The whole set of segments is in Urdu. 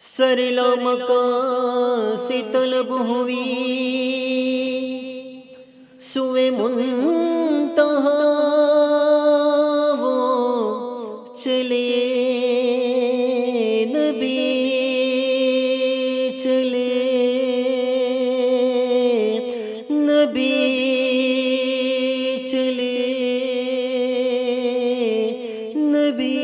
سرلا مکان سے طلب ہوئی سوئے منتہا وہ چلے نبی چلے نبی چلے نبی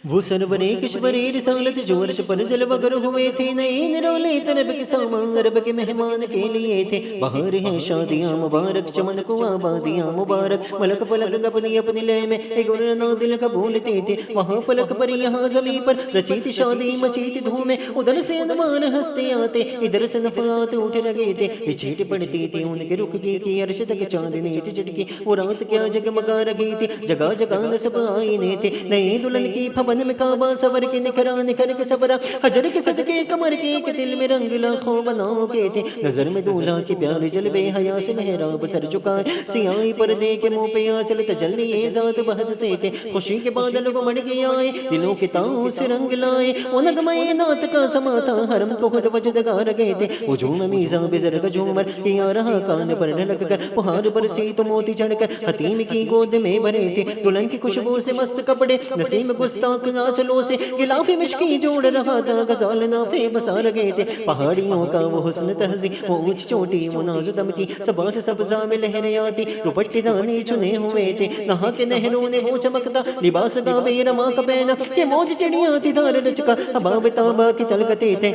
وہ سرورے کشورے رسالت جو عرش پر جلوہ گر ہوئے تھے، نئے نرالے طرب کے سامان رب کے مہمان کے لیے تھے۔ بہار ہیں شادیاں مبارک، چمن کو آبادیاں مبارک، ملک فلک اپنی اپنی لے میں ایک ورنہ دل کا بھولتے تھے۔ وہاں فلک پر یہاں زمین پر رچیت شادی مچیت دھومیں، ادھر سے ادوان ہستے آتے، ادھر سے نفحات اٹھ لگے تھے۔ یہ چھیٹ پڑتی تھی ان کے رخ کی عرش تک چاندنی چڑکی، وہ رات کیا جگمگا رہی تھی، جگہ جگہ نصب آئینے تھے۔ نئی دلہن کی پھبن میں کعبہ سور کے نکھرا نکھر کے سبرا، حجر کے صدقے کمر کے دل میں رنگ لاکھوں بناؤ کے تھے۔ نظر میں دولہا کے پیارے جلوے حیا سے محراب سر جھکائے، سیاہی پردے کے منہ پہ آنچل تجلی ذات بہت سے تھے۔ خوشی کے بادل کو مڑ کے آئے، دلوں کے تاؤں سے رنگ لائے، وہ نغمہ نعت کا سما تھا، حرم کو خود وجدگار گئے تھے۔ ہجوم میزاں بزرگ جھومر کیا رہا کان پر ڈھلک کر، پہاڑ پر سے تو موتی چڑھ کر حتیم کی گود میں بھرے تھے۔ دلہن کی خوشبو سے مست کپڑے، نسیم گستاخ آنچلوں سے غلاف مشکی جوڑ رہا تھا، غزال نافے بسا رہے تھے۔ پہاڑیوں کا وہ حسن تہذیب، وہ اونچ چوٹی وہ ناز دم کی، صبا سے سبزہ میں لہریں آتی، دوپٹے دانے چنے ہوئے تھے۔ نہا کے نہروں نے وہ چمکتا لباس کا بے رما کا پہنا، کہ موج چڑیاں تھی دھار لچکا، حباب تابا کی تلکتے تھے۔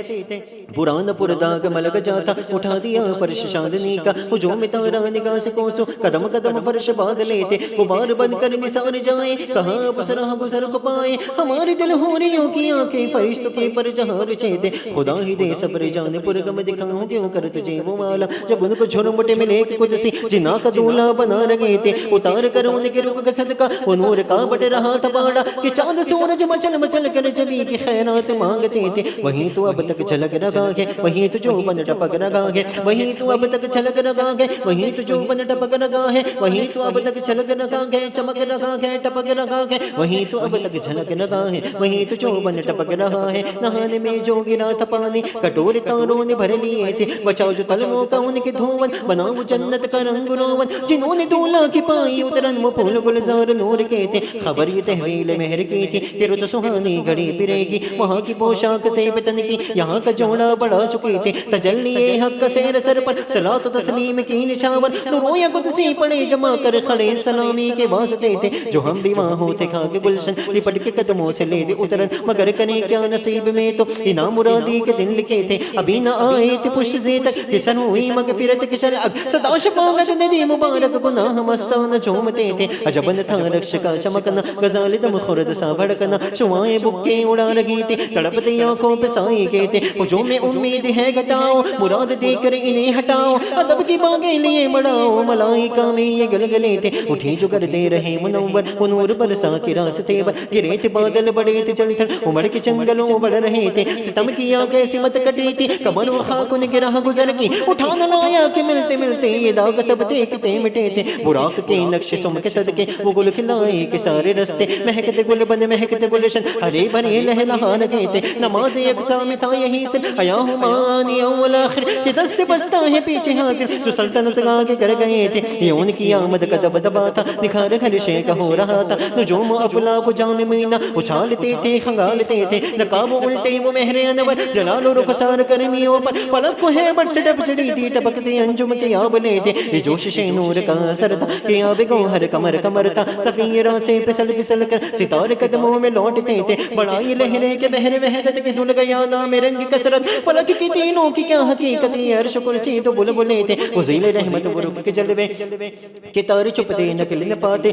پرانا پرداغ ملک جاتا، اٹھا دیا فرش چاندنی کا، ہجوم تارا نگاہ سے کوسو، قدم قدم فرش بادلے تھے۔ غبار بن کر نثار جائیں، کہاں بسرا گزر کو پائے، ہمارے دل ہوریوں کی آنکھیں فرشتوں کے پر جہاں رچے تھے۔ خدا ہی دے صبر جان پرغم دکھاؤں کیوں کر تجھے وہ والا، جب ان کو جھرمٹ ملے کہ قدسی جنا کا دولہا بنا رہے تھے۔ اتار کر ان کے رخ کا صدقہ وہ نور کا بٹ رہا تھا باڑا، کہ چاند سورج مچل مچل کر جبی کی خیرات مانگتے تھے۔ وہیں تو اب تک جھلک رہا ہے، وہیں تو جو بن ٹپک رہا ہے، وہیں تو اب تک جھلک رہا ہے، وہیں تو جو بن ٹپک رہا ہے، وہیں تو اب تک جھلک رہا ہے، چمک رہا ہے، ٹپک رہا ہے، وہیں تو اب تک جھلک رہا ہے، وہیں تو جو بن ٹپک رہا ہے۔ نہانے میں جو گرا تھا پانی، کٹور تاروں نے بھر لیے تھے، بچاؤ جو تلووں کا ان کے دھون، بناؤ جنت کا رنگ روون، جنہوں نے دولہا کی پائی اترن وہ پھول گلزار نور کے تھے۔ خبر یہ تحویل مہر کی تھی کہ رت سہانی گھڑی پھرے گی، وہاں کی پوشاک سے پتن کی یہاں کا جوڑا بڑھا چکے تھے۔ تجلی حق کا سیر سر پر، صلاۃ و تسلیم کی نشاور، نوروں قدسی پڑے جمع کر کھڑے سلامی کے واسطے تھے۔ جو ہم بھی وہاں ہوتے کھا کے گلشن لپٹ کے قدموں سے لے دے اترن، مگر کریں کیا نصیب میں تو انا مرادی کے دن لکھے تھے۔ ابھی نہ آئے تھے پش سے تک حسن ہوئی مغفرت کی شرعت، صدا شفاعت ندی مبارک گناہ مستان جھومتے تھے۔ عجبن تھا رکش کا چمکنا، غزال دم خورد سا بھڑکنا، شعائیں بکے اڑا رہی تھی، تڑپتے آنکھوں پہ سائے کے تھے۔ ہجوم میں امید ہے گھٹاؤ، مراد دے کر انہیں ہٹاؤ، ادب کی باغیں لیے بڑھاؤ، ملائکہ میں یہ گلگلے تھے۔ اٹھی جو کر دے رہے منور، وہ نور برسا کے راستے پر، گرے تھے بادل بڑے تھے چل کر، عمر کے چنگلوں بڑھ رہے تھے۔ ستم کیا کیسی مت کٹی تھی، کمر و خاک ان کے راہ گزر کی، اٹھا نہ لایا کہ ملتے ملتے یہ داغ سب دیکھتے مٹے تھے۔ براق کے نقش سم کے صدقے وہ گل کھلائے کے سارے رستے، مہکتے گل بن مہکتے گلشن ہرے بھرے لہلہا رہے تھے۔ نماز یکساں میں تھا یہی سر، حیا ہمانی اول آخر، یہ دست بستہ ہے پیچھے حاضر، جو سلطنت آگے کر گئے تھے۔ یہ ان کی آمد کا دبدبا تھا، نکھار گھر شیخ ہو رہا تھا۔ نجوم افلاک و جام مینا اچھالتے تھے کھنگالتے تھے، نقاب الٹے وہ مہر انور، جلال و رخسار کرمیوں پر، فلک کو ہیبت سے ڈب چڑی تھی، ٹپکتے انجم کے آب لے تھے۔ یہ جوشش نور کا اثر تھا کہ آب گوہر کمر کمر تھا، سفیرہ سے پھسل پھسل کر ستارے قدموں میں لوٹتے تھے۔ بڑائی لہریں کے بہر وحدت کے دھل گیا نام رنگ کثرت، فلک کی تینوں کی کیا حقیقت، یہ عرش کرسی تو بلبلے تھے۔ وزیل رحمت و رخ کے جلوے کے تارے چھپتے نکل نہ پاتے،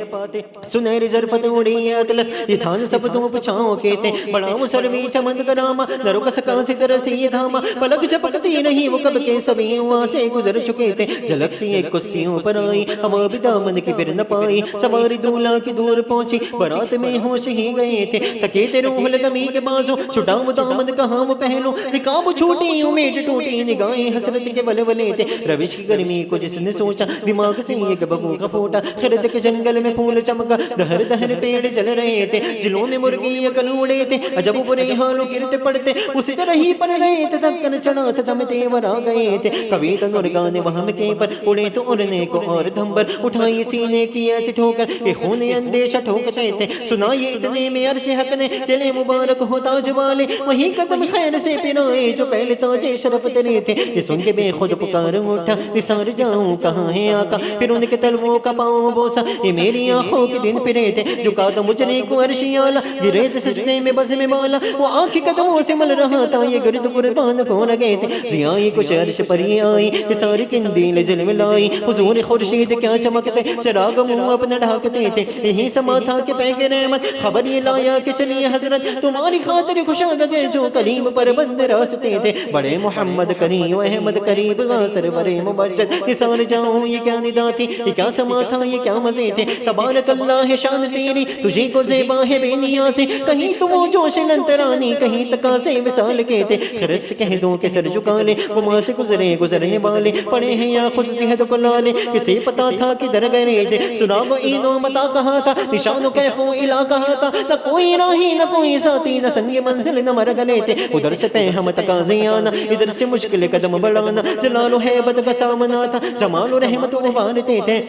سنہری ظرفت اڑی اطلس، یہ تھان سب تم پچھاؤ کے تھے بڑا وہ سروی چمند کراما نہ رک سکا ستر سے یہ دھاما پلک جھپکتی نہیں وہ کب کے سبھی وہاں سے گزر چکے تھے جھلک سی ایک کسیوں پر آئی ہوا بھی دامن کی پھر نہ پائی سواری دولہا کی دور پہنچی بارات میں ہوش ہی گئے تھے تکے تے روح لگمی کے بازو چھٹا وہ دامن کہاں وہ پہلو رکاب چھوٹی امید ٹوٹی نگاہیں حسرت کے ولولے تھے روش کی گرمی کو جس نے سوچا دماغ سے ایک ببو کا پھوٹا خرد کے جنگل میں پھول چمکا دہر دہر پیڑ جل رہے تھے جلوں میں مرغی عقل اڑے تھے عجب برے حالوں گرتے پڑتے اسی طرح ہی پر رہے تھے دھکن چڑھا تھا جمتے ورا گئے تھے کبھی تنور گانے وہم کے پر اڑے تو اڑنے کو اور دھمبر اٹھائی سینے کی ایسی ٹھوکر کہ خون اندیشہ ٹھوکتے تھے سنائے اتنے میں عرش حق نے چلے مبارک ہو تاج والے وہی قدم خیر سے پھرائے جو پہلے تاج شرف تیرے تھے یہ سن کے بے خود پکار اٹھا نثار جاؤں کہاں ہے آقا پھر ان کے تلووں کا پاؤں بوسا یہ میری آنکھوں کے دن پھرے تھے جھکا تو مجھنے کو عرشی آلہ گرے تھے سجدے میں بز میں بالا وہ آنکھ قدموں سے مل رہا تھا یہ گرد قربان کو لگے تھے زیائی کچھ عرش پر ہی آئی یہ ساری کندیل جل میں لائی حضور خورشید کیا چمکتے چراغ منہ اپنا ڈھاکتے تھے یہی سما تھا کہ پیغ رحمت خبر یہ لایا کہ چلیے حضرت تمہاری خاطر خوشادگے جو کلیم پر بند راستے تھے بڑے محمد کریم احمد قریب غاصر برے مبجد نثار جاؤں یہ کیا ندا تھی یہ کیا سما تھا یہ کیا مزے تھے تبارک اللہ شان تیری تجھے کو زیبا ہے بے نیازی کہیں تو وہ جوش لنترانی کہیں تقاضے مثال کے تھے خرس کہہ دوں کہ سر جھکا لے وہاں سے گزرنے والے پڑے ہیں یا خود زہد کو لالے کسے پتا تھا کہ در گئے تھے سناب اینو متا کہا تھا نشان و کیف و الہ کہا تھا نہ کوئی راہی نہ کوئی ساتھی نہ سنگ منزل نہ مر گلے تھے ادھر سے پہ ہم تقاضے آنا ادھر سے مشکل قدم بڑھانا جلال و حیبت کا سامنا تھا جمال و رحمت ابھارتے تھے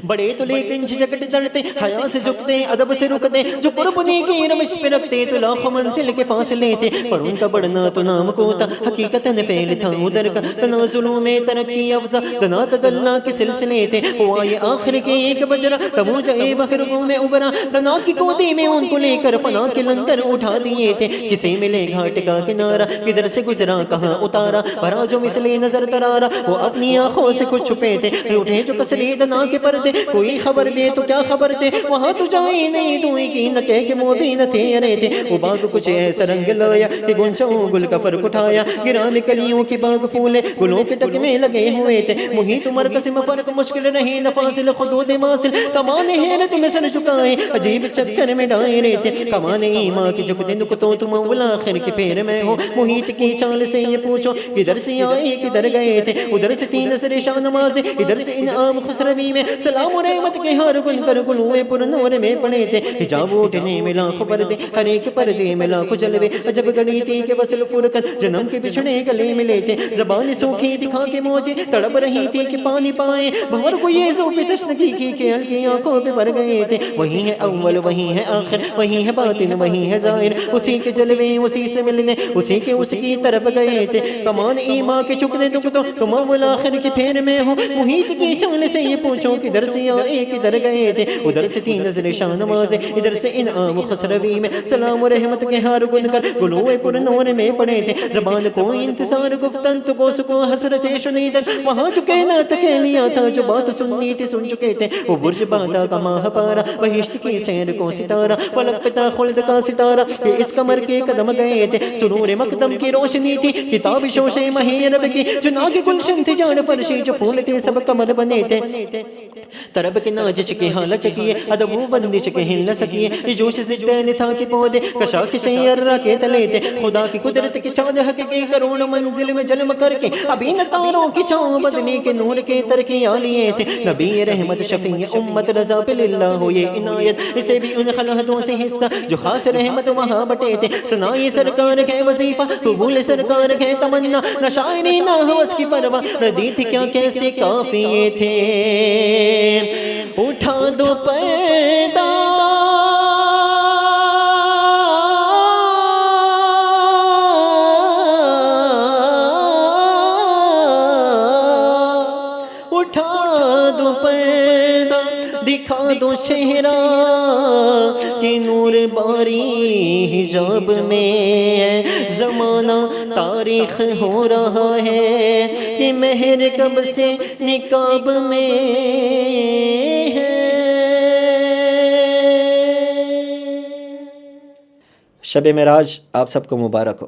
بڑے تو لیکن جھجکٹ چڑھتے حیا سے جھکتے ادب سے رکتے جو قرب نیکی رمش پہ رکھتے تو لاکھ منزل کے فاصلے تھے پر ان کا بڑھنا تو نام کو تھا حقیقتاً فعل تھا ادھر کا تنازلوں میں ترقی افزا دنا تدلہ کے سلسلے تھے ہوا یہ آخر کے ایک بجرا تموجہ بخرگوں میں ابرا دنا کی کوتی میں ان کو لے کر فنا کے لنگر اٹھا دیے تھے کسی ملے گھاٹ کا کنارہ کدھر سے گزرا کہاں اتارا بھرا جو مثلے نظر ترارا وہ اپنی آنکھوں سے کچھ چھپے تھے اٹھے جو کسری دنا کے پردے کوئی خبر دے تو کیا خبر دے وہاں تو جائے نہیں تو کی نہ کہہ کہ موبی نہ تھے رہے تھے وہ باغ کچھ ایسا رنگ لایا کہ گنچوں گل کا فرق اٹھایا گرا میں کلیوں کے باغ پھولے گلوں کے ٹک میں لگے ہوئے تھے محیط مرکز میں فرق مشکل رہی نفاصل خدود ماصل کمان حیرت میں سر چکائے عجیب چکر میں ڈائے رہے تھے کمان ایماں کی جب دن کو تو مولا آخر کے پیر میں ہو محیط کی چال سے یہ پوچھو کدھر سے آئے کدھر گئے تھے ادھر سے تین سر شاہ نماز ادھر سے انعام خسروی میں سلام و رحمت کے ہر گل کر گلوے پر نور میں پڑے تھے حجاب اٹھنے میں لاکھ پردے ہر ایک پردے میں لاکھ جلوے عجب گڑی تھی کہ وصل فرقت جنم کے بچھڑے گلے ملے تھے زبان سوکھی دکھا کے موجے تڑپ رہی تھی کہ پانی پائے بھور کو یہ ذوق تشنگی کی کہ ہلکی آنکھوں پہ بھر گئے تھے وہی ہے اول وہی ہے آخر وہی ہے باطن وہی ہے ظاہر اسی کے جلوے اسی سے ملنے اسی کے اس کی طرف گئے تھے کمان ایما کے چکنے دکھ تو تم اول آخر کے پھیر میں ہو محیط کی چال سے یہ پوچھو کدھر سے آئے کدھر گئے تھے ادھر سے تین نظر شاہ نماز ادھر سے انعام خسروی میں سلام و رحمت کے ہار گن کر گلوے پر نور میں پڑے تھے زبان کو انتظار گفتن تو کو سکو حسرت شنیدن وہاں جو کہنا تکے لیا تھا جو بات سننی تھی سن چکے تھے وہ برج باندھا کا ماہ پارا بہشت کی سیر کو ستارہ فلک پتا خلد کا ستارہ کہ اس کمر کے قدم گئے تھے سرور مقدم کی روشنی تھی کتاب شوش مہی رب کی جو ناگ گلشن تھی جان فرشی جو پھول تھے سب کمر بنے تھے طرب کے ناجش کے حال چکیے ادب و بندش کے ہل نہ سکیے جوش زدین تھا کہ پودے کشاکشیں ارہ کے تلے تھے خدا کی قدرت کی چاند حق کے کروڑ منزل میں جلم کر کے ابھی نہ تاروں کی چھاؤں بدلی کے نور کے ترکی آلیے تھے نبی رحمت شفیع امت رضا پہ للہ ہو یہ عنایت اسے بھی ان خلحتوں سے حصہ جو خاص رحمت وہاں بٹے تھے سنائی سرکار کے وظیفہ قبول سرکار کے تمنا نہ شاعری نہ ہوس کی پرواہ ردی تھی کیا کیسے کافیے تھے اٹھا دو پردہ اٹھا دو پردہ دکھا دو چہرہ کہ نور باری حجاب میں زمانہ تاریخ ہو رہا ہے کہ مہر کب سے نقاب میں ہے شب معراج آپ سب کو مبارک ہو.